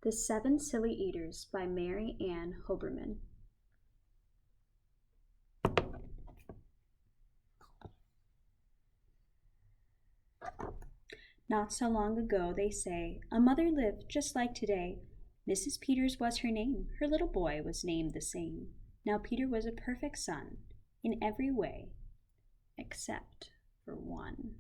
The Seven Silly Eaters by Mary Ann Hoberman. Not so long ago, they say, a mother lived just like today. Mrs. Peters was her name. Her little boy was named the same. Now Peter was a perfect son in every way, except for one.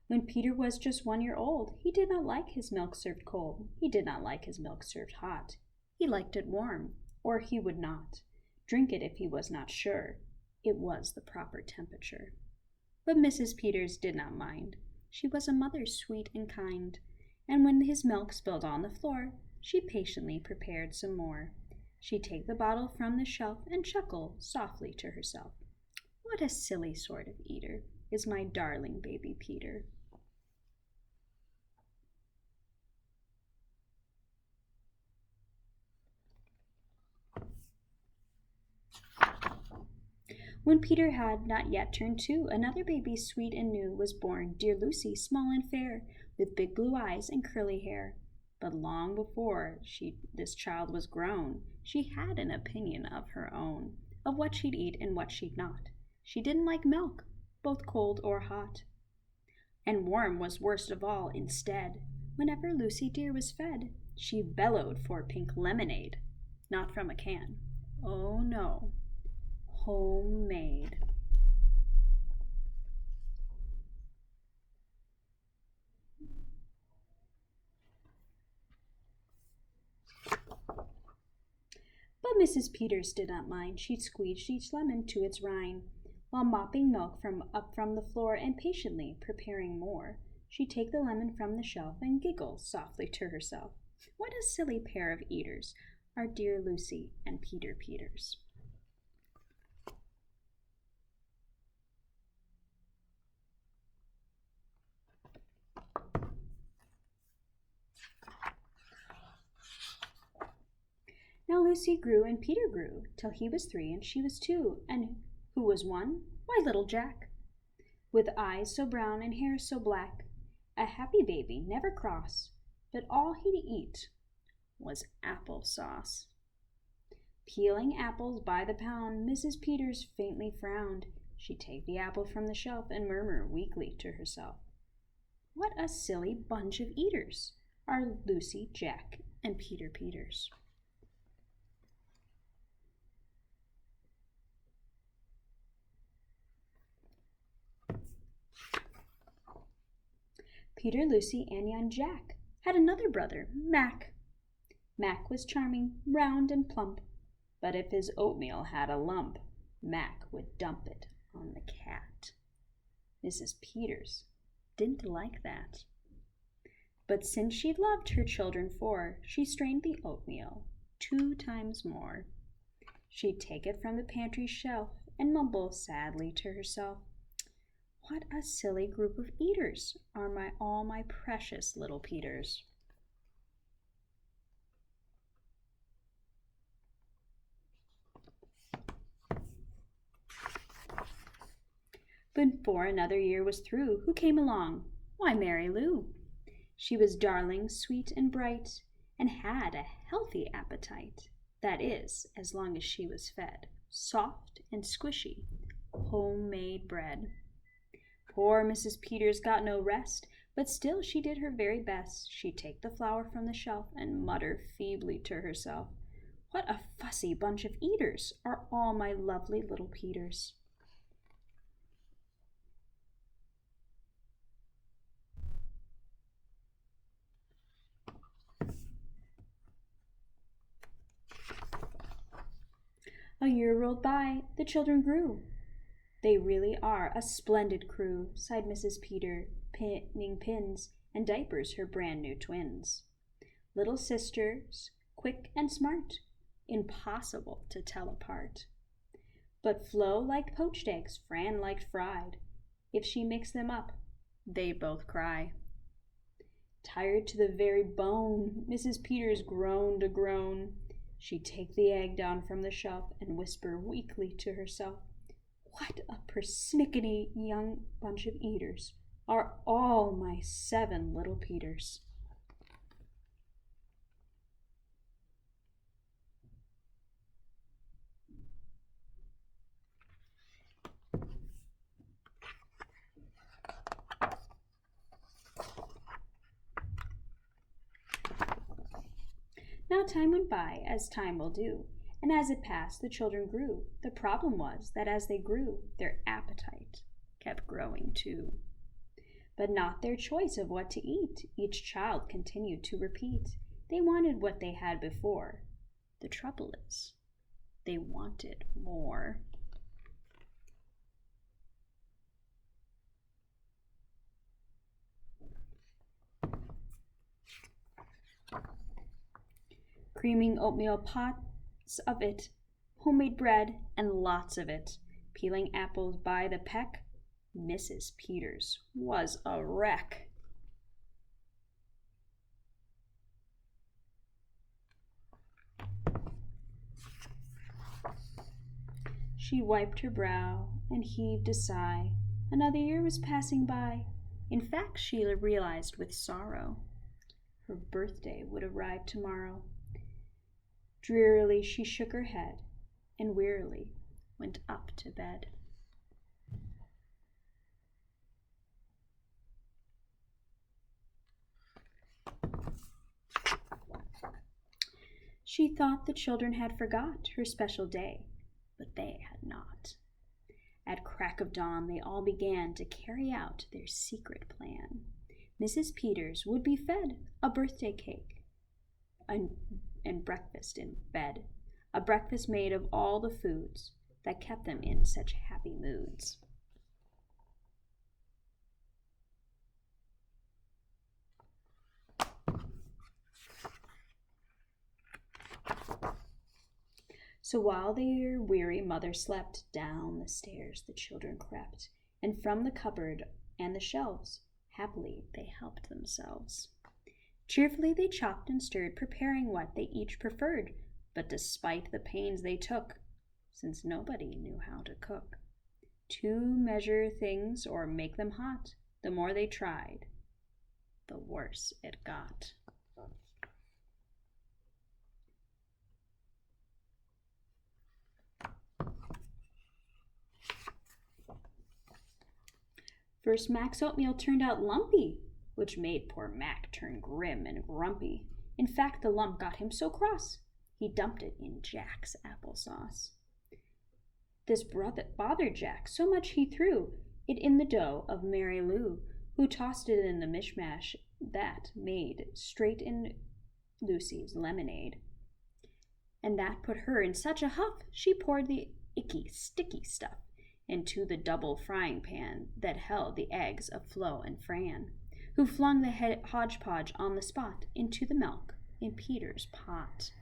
When Peter was just 1 year old, he did not like his milk served cold. He did not like his milk served hot. He liked it warm, or he would not drink it if he was not sure it was the proper temperature. But Mrs. Peters did not mind. She was a mother sweet and kind, and when his milk spilled on the floor, she patiently prepared some more. She'd take the bottle from the shelf and chuckle softly to herself. What a silly sort of eater is my darling baby Peter. When Peter had not yet turned 2, another baby sweet and new was born, dear Lucy, small and fair, with big blue eyes and curly hair. But long before this child was grown, she had an opinion of her own, of what she'd eat and what she'd not. She didn't like milk, both cold or hot. And warm was worst of all. Instead, whenever Lucy dear was fed, she bellowed for pink lemonade, not from a can. Oh no. Homemade. But Mrs. Peters did not mind. She'd squeeze each lemon to its rind, while mopping milk up from the floor and patiently preparing more. She'd take the lemon from the shelf and giggle softly to herself. What a silly pair of eaters are dear Lucy and Peter Peters. Now Lucy grew and Peter grew, till he was 3 and she was 2, and who was 1? Why, little Jack, with eyes so brown and hair so black, a happy baby, never cross, but all he'd eat was apple sauce. Peeling apples by the pound, Mrs. Peters faintly frowned. She'd take the apple from the shelf and murmur weakly to herself, what a silly bunch of eaters are Lucy, Jack, and Peter Peters. Peter, Lucy, and young Jack had another brother, Mac. Mac was charming, round and plump, but if his oatmeal had a lump, Mac would dump it on the cat. Mrs. Peters didn't like that. But since she loved her children 4, she strained the oatmeal 2 times more. She'd take it from the pantry shelf and mumble sadly to herself, what a silly group of eaters are all my precious little Peters. But before another year was through, who came along? Why, Mary Lou. She was darling, sweet, and bright, and had a healthy appetite. That is, as long as she was fed soft and squishy, homemade bread. Poor Mrs. Peters got no rest, but still she did her very best. She'd take the flour from the shelf and mutter feebly to herself, what a fussy bunch of eaters are all my lovely little Peters. A year rolled by, the children grew. They really are a splendid crew, sighed Mrs. Peter, pinning pins and diapers her brand new twins. Little sisters, quick and smart, impossible to tell apart. But Flo liked poached eggs, Fran liked fried. If she mixed them up, they both cry. Tired to the very bone, Mrs. Peters groaned a groan. She'd take the egg down from the shelf and whisper weakly to herself, "What a persnickety young bunch of eaters are all my 7 little Peters." Now time went by, as time will do, and as it passed, the children grew. The problem was that as they grew, their appetite kept growing too. But not their choice of what to eat. Each child continued to repeat. They wanted what they had before. The trouble is, they wanted more. Creaming oatmeal pots of it, homemade bread, and lots of it. Peeling apples by the peck, Mrs. Peters was a wreck. She wiped her brow and heaved a sigh. Another year was passing by. In fact, she realized with sorrow her birthday would arrive tomorrow. Drearily she shook her head and wearily went up to bed. She thought the children had forgot her special day, but they had not. At crack of dawn, they all began to carry out their secret plan. Mrs. Peters would be fed a birthday cake and breakfast in bed, a breakfast made of all the foods that kept them in such happy moods. So while their weary mother slept, down the stairs the children crept, and from the cupboard and the shelves, happily they helped themselves. Cheerfully they chopped and stirred, preparing what they each preferred, but despite the pains they took, since nobody knew how to cook, to measure things or make them hot, the more they tried, the worse it got. First Mac's oatmeal turned out lumpy, which made poor Mac turn grim and grumpy. In fact, the lump got him so cross, he dumped it in Jack's applesauce. This bothered Jack so much he threw it in the dough of Mary Lou, who tossed it in the mishmash that made straight in Lucy's lemonade. And that put her in such a huff, she poured the icky, sticky stuff into the double frying pan that held the eggs of Flo and Fran, who flung the hodgepodge on the spot into the milk in Peter's pot.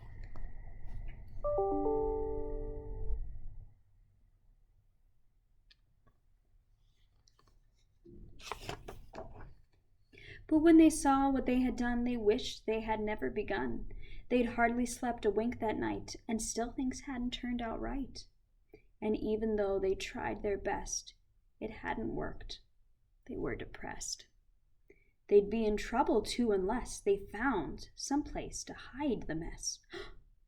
But when they saw what they had done, they wished they had never begun. They'd hardly slept a wink that night, and still things hadn't turned out right. And even though they tried their best, it hadn't worked. They were depressed. They'd be in trouble too unless they found some place to hide the mess.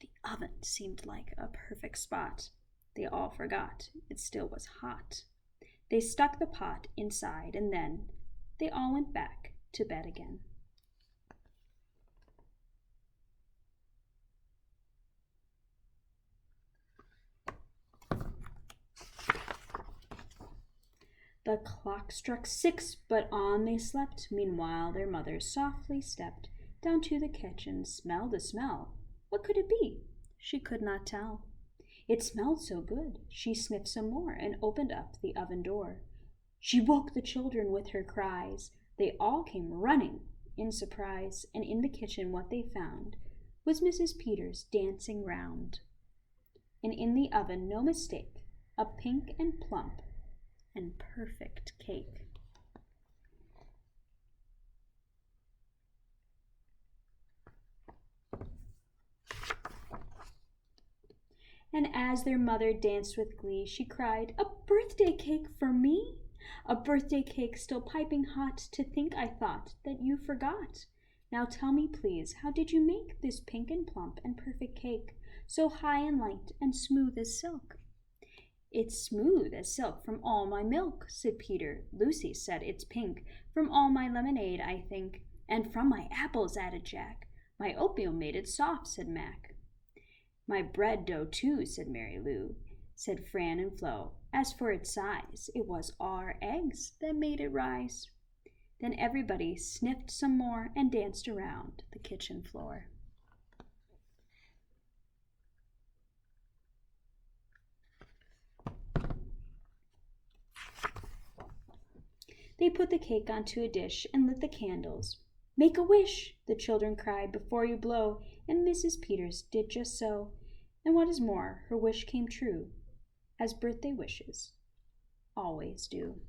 The oven seemed like a perfect spot. They all forgot it still was hot. They stuck the pot inside, and then they all went back to bed again. The clock struck 6, but on they slept. Meanwhile their mother softly stepped down to the kitchen, smelled a smell. What could it be? She could not tell. It smelled so good, she sniffed some more and opened up the oven door. She woke the children with her cries. They all came running in surprise, and in the kitchen what they found was Mrs. Peters dancing round. And in the oven, no mistake, a pink and plump and perfect cake. And as their mother danced with glee, she cried, "A birthday cake for me? A birthday cake still piping hot, to think I thought that you forgot. Now tell me, please, how did you make this pink and plump and perfect cake, so high and light and smooth as silk?" "It's smooth as silk from all my milk," said Peter. "Lucy said it's pink from all my lemonade, I think." "And from my apples," added Jack. "My oatmeal made it soft," said Mac. "My bread dough, too," said Mary Lou. Said Fran and Flo. "As for its size, it was our eggs that made it rise." Then everybody sniffed some more and danced around the kitchen floor. They put the cake onto a dish and lit the candles. "Make a wish," the children cried, "before you blow," and Mrs. Peters did just so. And what is more, her wish came true, as birthday wishes always do.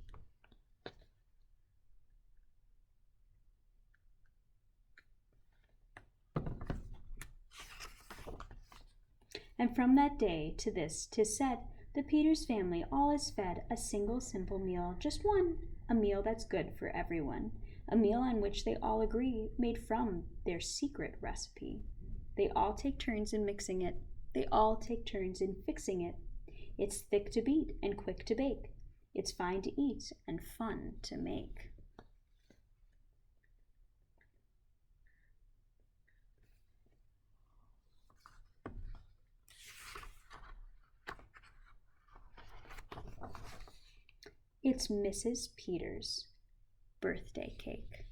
And from that day to this 'tis said, the Peters family all is fed a single simple meal, just one, a meal that's good for everyone, a meal on which they all agree, made from their secret recipe. They all take turns in mixing it, they all take turns in fixing it. It's thick to beat and quick to bake, it's fine to eat and fun to make. It's Mrs. Peters' birthday cake.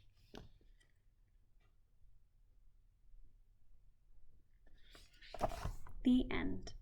The end.